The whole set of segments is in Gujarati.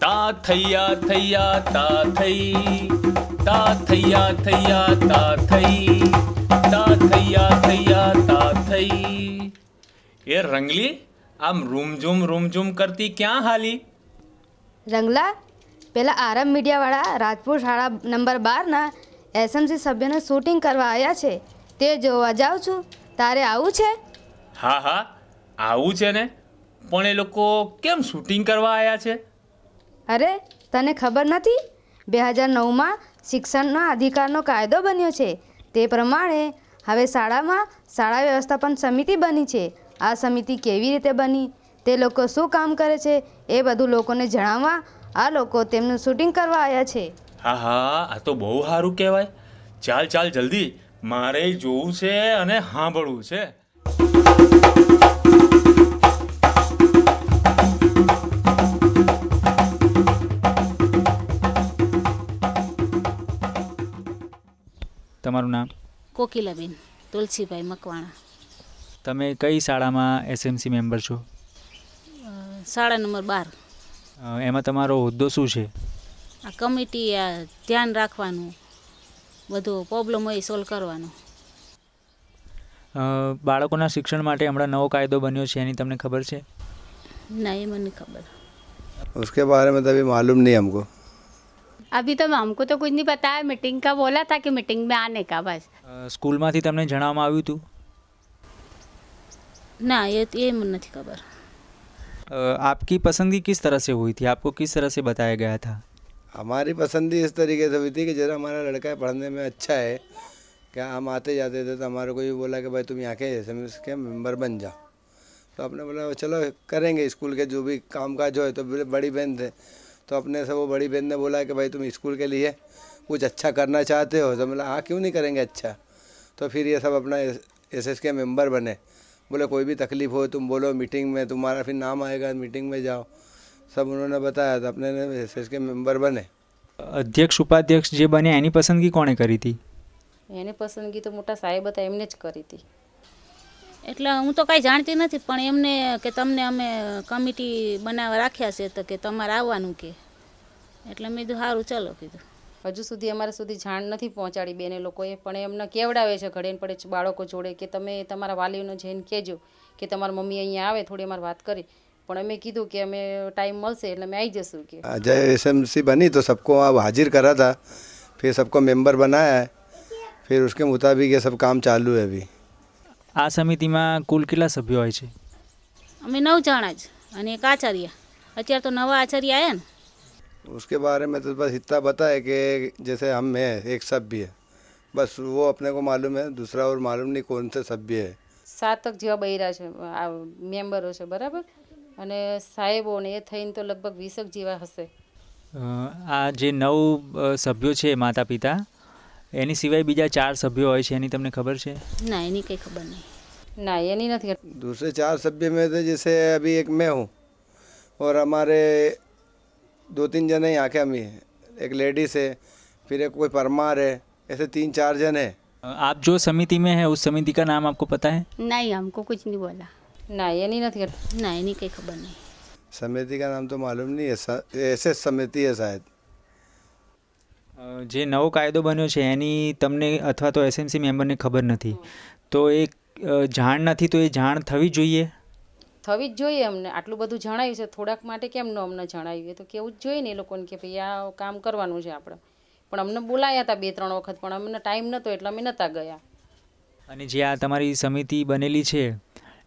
તા થૈયા થૈયા તા થઈ, તા થૈયા થૈયા તા થઈ, તા થૈયા થૈયા તા થઈ. એ રંગલી, આમ રૂમઝૂમ કરતી ક્યાં હાલી? રંગલા, પેલા આરબ મીડિયાવાળા રાજપુર શાળા નંબર 12ના એસએમસી સભ્યનું શૂટિંગ કરવા આવ્યા છે, તે જોવા જાઉં છું. તારે આવું છે? હા હા, આવું છે ને, પણ એ લોકો કેમ શૂટિંગ કરવા આવ્યા છે? અરે, તને ખબર નથી? 2009માં શિક્ષણના અધિકારનો કાયદો બન્યો છે. તે પ્રમાણે હવે શાળામાં શાળા વ્યવસ્થાપન સમિતિ બની છે. આ સમિતિ કેવી રીતે બની, તે લોકો શું કામ કરે છે, એ બધું લોકોને જણાવવા આ લોકો તેમનું શૂટિંગ કરવા આવ્યા છે. હા હા, આ તો બહુ સારું કહેવાય. ચાલ ચાલ જલ્દી, મારે જોવું છે અને સાંભળવું છે. તમારું નામ? કોકિલાબેન તુલસીભાઈ મકવાણા. તમે કઈ શાળામાં એસએમસી મેમ્બર છો? શાળા નંબર 12. એમાં તમારો હોદ્દો શું છે? આ કમિટી આ ધ્યાન રાખવાનું, બધું પ્રોબ્લેમ હોય સોલ્વ કરવાનું. બાળકોના શિક્ષણ માટે હમણાં નવો કાયદો બન્યો છે, એની તમને ખબર છે? ના, એ મને ખબર. उसके बारे में तो अभी मालूम नहीं हमको. अभी तो हमको तो कुछ नहीं पता है. मीटिंग का बोला था कि मीटिंग में आने का बस. સ્કૂલમાંથી તમને જણાવવામાં આવ્યું હતું? ના, એ મને નથી ખબર. आपकी पसंदगी किस तरह से हुई थी? आपको किस तरह से बताया गया था? हमारी पसंदी इस तरीके से हुई थी कि जरा हमारा लड़का पढ़ने में अच्छा है, क्या हम आते जाते थे तो हमारे को ये बोला कि भाई तुम यहाँ के एसएमसी के मेंबर बन जाओ. तो अपने बोला चलो करेंगे. स्कूल के जो भी काम काज हो, तो बड़ी बहन थे तो अपने से वो बड़ी बहन ने बोला कि भाई तुम स्कूल के लिए कुछ अच्छा करना चाहते हो. तो बोला हाँ, क्यों नहीं करेंगे अच्छा. तो फिर ये सब अपना एसएस के मेंबर बने. बोले कोई भी तकलीफ़ हो तुम बोलो मीटिंग में, तुम्हारा फिर नाम आएगा, मीटिंग में जाओ. सब उन्होंने बताया तो अपने ने एसएस के मेंबर बने. અધ્યક્ષ ઉપાધ્યક્ષ જે બન્યા એની પસંદગી કોણે કરી હતી? એની પસંદગી તો મોટા સાહેબ હતા, એમને જ કરી હતી. એટલે હું તો કાંઈ જાણતી નથી, પણ એમને કે તમને અમે કમિટી બનાવવા રાખ્યા છે તો કે તમારે આવવાનું કે, એટલે મેં કીધું સારું ચાલો કીધું. હજુ સુધી અમારા સુધી જાણ નથી પહોંચાડી બેને લોકોએ, પણ એમને કેવડાવે છે ઘડે પડે બાળકો જોડે કે તમે તમારા વાલીઓને જઈને કહેજો કે તમારા મમ્મી અહીંયા આવે, થોડી અમારે વાત કરી. પણ અમે કીધું કે અમે ટાઈમ મળશે એટલે અમે આવી જશું કે. जब एसएमसी बनी तो सबको अब हाजिर करा था, फिर सबको मेंबर बनाया है, फिर उसके मुताबिक ये सब काम चालू है अभी. આ સમિતિમાં કુલ કેટલા સભ્યો હોય છે? અમે 9 જણા જ અને એક આચાર્ય. અત્યારે તો નવા આચાર્ય આવ્યા ને. उसके बारे में तो बस इतना पता है कि जैसे हम हैं एक सभ्य, बस वो अपने को मालूम है, दूसरा और मालूम नहीं कौन से सभ्य है. 7 જેવા બૈરા છે આ મેમ્બરો છે, બરાબર. અને સાહેબો ને એ થઈને તો લગભગ 20 જેવા હશે. આ જે 9 સભ્યો છે માતા પિતા, એની સિવાય બીજા 4 સભ્યો હોય છે, એની તમને ખબર છે? ના, એની કંઈ ખબર નહીં. ના, એની નથી. दूसरे 4 सभ्य में तो जैसे अभी एक मैं हूँ और हमारे 2-3 जने यहाँ के हम ही हैं, एक लेडीज़ है, फिर एक कोई परमार है, ऐसे 3-4 जन है. आप जो समिति में है उस समिति का नाम आपको पता है? नहीं, हमको कुछ नहीं बोला. ના, એની નથી. ના, એની કંઈ ખબર નહીં. समिति का नाम तो मालूम नहीं है, ऐसे समिति है शायद. જે નવો કાયદો બન્યો છે એની તમને અથવા તો એસએમસી મેમ્બરને ખબર નથી, તો એ જાણ નથી, તો એ જાણ થવી જોઈએ. થવી જ જોઈએ. અમને આટલું બધું જણાવ્યું છે, થોડાક માટે કેમ ન અમને જણાવ્યું? તો કેવું જ જોઈએ ને એ લોકોને કે ભાઈ આ કામ કરવાનું છે આપણે. પણ અમને બોલાયા હતા 2-3 વખત, પણ અમને ટાઈમ નહોતો એટલે અમે નહોતા ગયા. અને જે આ તમારી સમિતિ બનેલી છે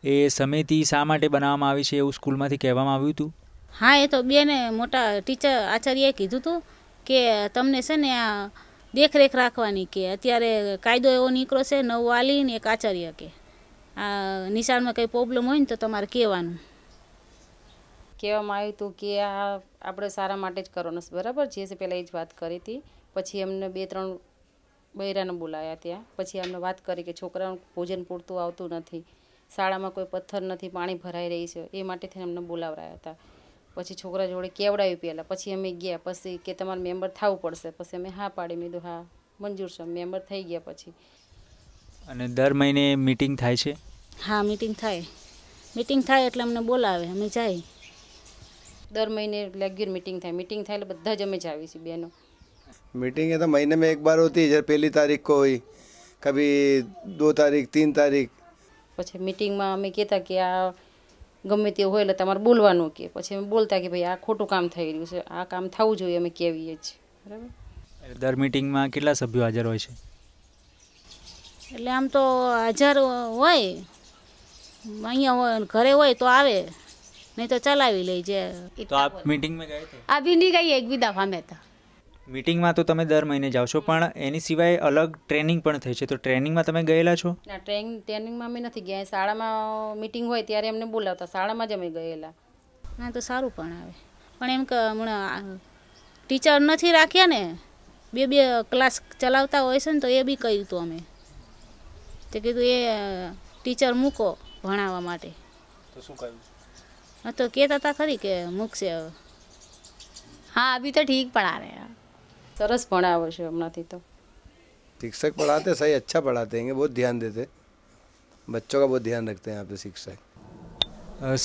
એ સમિતિ શા માટે બનાવવામાં આવી છે એવું સ્કૂલમાંથી કહેવામાં આવ્યું હતું? હા, એ તો બેને મોટા ટીચર આચાર્યએ કીધું હતું કે તમને છે ને આ દેખરેખ રાખવાની, કે અત્યારે કાયદો એવો નીકળ્યો છે, 9 વાલી ને એક આચાર્ય, કે આ નિશાળમાં કંઈ પ્રોબ્લેમ હોય ને તો તમારે કહેવાનું. કહેવામાં આવ્યું હતું કે આ આપણે સારા માટે જ કરવાનું છે, બરાબર. જે છે પહેલાં એ જ વાત કરી હતી. પછી અમને 2-3 બૈરાને બોલાવ્યા ત્યાં. પછી અમને વાત કરી કે છોકરાઓનું ભોજન પૂરતું આવતું નથી, શાળામાં કોઈ પથ્થર નથી, પાણી ભરાઈ રહી છે, એ માટે થઈને અમને બોલાવરાયા હતા. પછી છોકરા જોડે કેવડાવ્યું પહેલાં, પછી અમે ગયા. પછી કે તમારે મેમ્બર થવું પડશે. પછી અમે હા પાડી, મેં કીધું હા મંજૂર છે, મેમ્બર થઈ ગયા. પછી અને દર મહિને મીટિંગ થાય છે? હા, મીટિંગ થાય એટલે અમને બોલાવે, અમે જાય. દર મહિને રેગ્યુલર મીટિંગ થાય એટલે બધા જ અમે જ આવીએ છીએ બહેનો. मीटिंग है तो महीने में एक बार होती है, जैसे पहली तारीख को हुई, कभी 2 तारीख 3 तारीख. પછી મીટિંગમાં અમે કહેતા કે આ ગમે તે હોય એટલે તમારે બોલવાનું કે પછી અમે બોલતા કે ભાઈ આ ખોટું કામ થઈ રહ્યું છે, આ કામ થવું જોઈએ, અમે કહેવીએ છીએ. બરાબર. દર મિટિંગમાં કેટલા સભ્યો હાજર હોય છે? એટલે આમ તો હાજર હોય, અહીંયા હોય ઘરે હોય તો આવે, નહીં તો ચલાવી લઈ જાય. તો આપ મીટિંગ में गए थे? अभी नहीं गई एक भी दफ़ा में तो. મીટિંગમાં તો તમે દર મહિને જાઓ છો, પણ એની સિવાય અલગ ટ્રેનિંગ પણ થઈ છે, તો ટ્રેનિંગમાં તમે ગયેલા છો? ના, ટ્રેનિંગમાં અમે નથી ગયા. શાળામાં મીટિંગ હોય ત્યારે અમને બોલાવતા, શાળામાં જ અમે ગયેલા. ના તો સારું પણ આવે, પણ એમ કે હમણાં ટીચર નથી રાખ્યા ને, 2 ક્લાસ ચલાવતા હોય છે ને, તો એ બી કહ્યું હતું અમે, તો કીધું એ ટીચર મૂકો ભણાવવા માટે. તો શું કહ્યું? હા તો કહેતા હતા ખરી કે મૂકશે હવે. हाँ अभी तो ठीक पढ़ा रहे हैं. સરસ ભણાવે છે હમણાંથી તો. शिक्षक पढ़ाते सही, अच्छा पढ़ाते हैं, बहुत ध्यान देते, बच्चों का बहुत ध्यान रखते हैं यहाँ पे शिक्षक.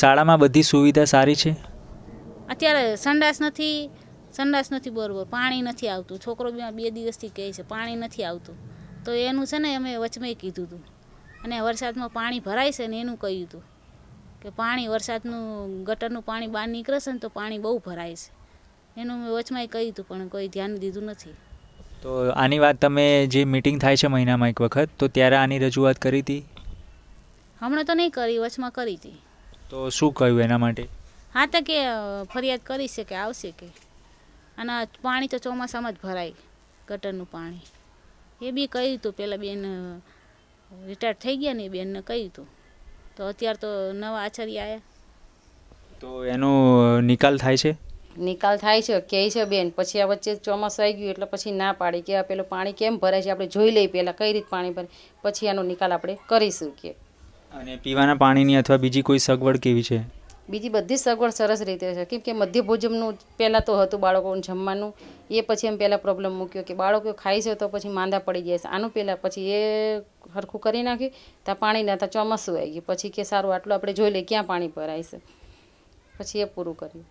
શાળામાં બધી સુવિધા સારી છે? અત્યારે સંડાસ નથી બરોબર, પાણી નથી આવતું. છોકરો 2 દિવસથી કહે છે પાણી નથી આવતું, તો એનું છે ને અમે વચમાં કીધું હતું, અને વરસાદમાં પાણી ભરાય છે ને એનું કહ્યું હતું કે પાણી વરસાદનું ગટરનું પાણી બહાર નીકળે છે ને તો પાણી બહુ ભરાય છે, એનું મેં વચમાં કહ્યું હતું, પણ કોઈ ધ્યાન દીધું નથી. તો આની વાત તમે જે મિટિંગ થાય છે મહિનામાં એક વખત, તો ત્યારે આની રજૂઆત કરી હતી? હમણાં તો નહીં કરી, વચમાં કરી હતી. તો શું કહ્યું એના માટે? હા તો કે ફરિયાદ કરી છે કે આવશે કે, અને પાણી તો ચોમાસામાં જ ભરાય ગટરનું પાણી, એ બી કહ્યું હતું. પહેલાં બેન રિટાયર થઈ ગયા ને, બેનને કહ્યું હતું, તો અત્યારે તો નવા આચાર્ય આવ્યા. તો એનો નિકાલ થાય છે? નિકાલ થાય છે, કહે છે બેન. પછી આ વચ્ચે ચોમાસું આવી ગયું એટલે પછી ના પાડી કે આ પેલું પાણી કેમ ભરાય છે, આપણે જોઈ લઈએ પહેલાં કઈ રીતે પાણી ભરાય, પછી આનો નિકાલ આપણે કરીશું કે. અને પીવાના પાણીની અથવા બીજી કોઈ સગવડ કેવી છે? બીજી બધી સગવડ સરસ રીતે છે, કેમ કે મધ્ય ભોજનનું પહેલાં તો હતું બાળકોનું જમવાનું, એ પછી એમ પહેલાં પ્રોબ્લેમ મૂક્યો કે બાળકો ખાય છે તો પછી માંદા પડી જાય છે. આનું પહેલાં પછી એ સરખું કરી નાખ્યું, ત્યાં પાણી ના ત્યાં ચોમાસું આવી ગયું, પછી કે સારું આટલું આપણે જોઈ લઈએ ક્યાં પાણી ભરાય છે, પછી એ પૂરું કર્યું.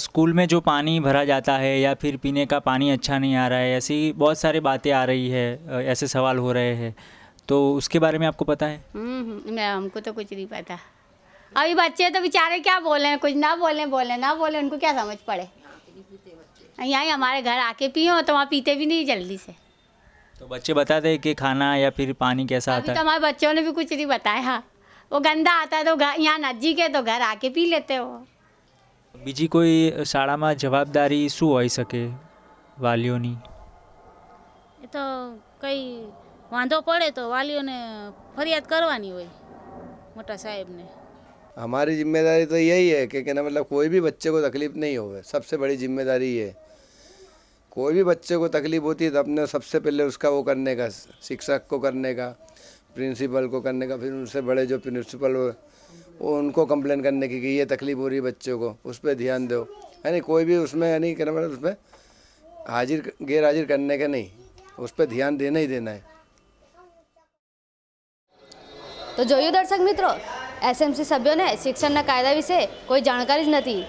स्कूल में जो पानी भरा जाता है या फिर पीने का पानी अच्छा नहीं आ रहा है, ऐसी बहुत सारी बातें आ रही है, ऐसे सवाल हो रहे हैं, तो उसके बारे में आपको पता है? मैं हमको तो कुछ नहीं पता. अभी बच्चे तो बेचारे क्या बोले, कुछ ना बोले उनको क्या समझ पड़े. यहाँ हमारे घर आके पियो तो वहाँ पीते भी नहीं जल्दी से. तो बच्चे बताते हैं कि खाना या फिर पानी कैसा आता तो है? हमारे बच्चों ने भी कुछ नहीं बताया, वो गंदा आता है तो यहाँ नजदीक है तो घर आके पी लेते हो. બીજી કોઈ શાળામાં જવાબદારી શું હોઈ શકે વાલીઓની? એ તો કંઈ વાંધો પડે તો વાલીઓને ફરિયાદ કરવાની હોય મોટા સાહેબને. हमारी जिम्मेदारी तो यही है कि ना, मतलब कोई भी बच्चे को तकलीफ नहीं होवे, सबसे बड़ी जिम्मेदारी ये. कोई भी बच्चे को तकलीफ होती है तो अपने सबसे पहले उसका वो करने का, शिक्षक को करने का, प्रिंसिपल को करने का, फिर उनसे बड़े जो प्रिंसिपल हो वो उनको कंप्लेन करने की कि ये तकलीफ हो रही है बच्चों को, उस पर ध्यान दो, है नहीं. कोई भी उसमें यानी क्या मतलब उसमें हाजिर गैर हाजिर करने का नहीं, उस पर ध्यान देना ही देना है. તો જોયું દર્શક મિત્રો, એસએમસી સભ્યોને શિક્ષણના કાયદા વિશે કોઈ જાણકારી જ નથી,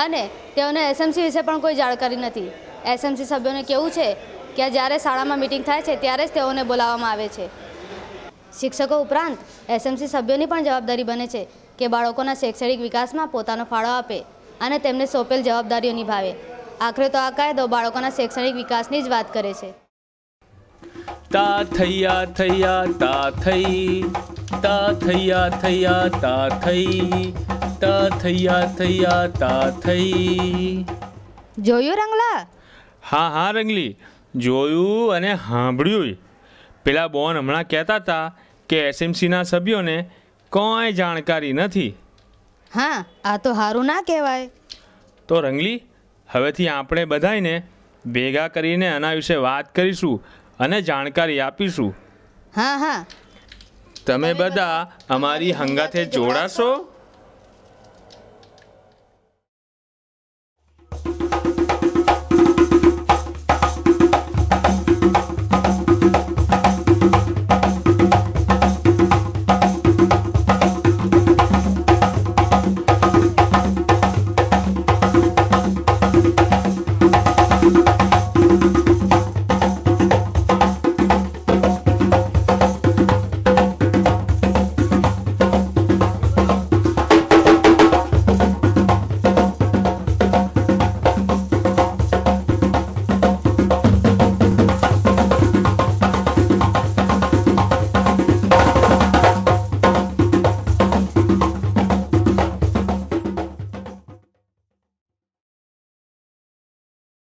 અને તેઓને એસએમસી વિશે પણ કોઈ જાણકારી નથી. એસએમસી સભ્યોને કેવું છે કે જ્યારે શાળામાં મિટિંગ થાય છે ત્યારે જ તેઓને બોલાવવામાં આવે છે. શિક્ષકો ઉપરાંત એસએમસી સભ્યોની પણ જવાબદારી બને છે કે બાળકોના શૈક્ષણિક વિકાસમાં પોતાનો ફાળો આપે અને તેમને સોંપેલ જવાબદારીઓ નિભાવે. આખરે તો આ કાયદો બાળકોના શૈક્ષણિક વિકાસની જ વાત કરે છે. તા થૈયા થૈયા તા થઈ, તા થૈયા થૈયા તા થઈ, તા થૈયા થૈયા તા થઈ. જોયું રંગલા? હા રંગલી, જોયું અને સાંભળ્યું. પેલા બોન હમણાં કહેતા હતા કે એસએમસીના સભ્યોને કોઈ જાણકારી નથી. હા, આ તો સારું ના કહેવાય. તો રંગલી, હવેથી આપણે બધાને ભેગા કરીને આના વિશે વાત કરીશું અને જાણકારી આપીશું. હા, તમે બધા અમારી હંગાથે જોડાશો?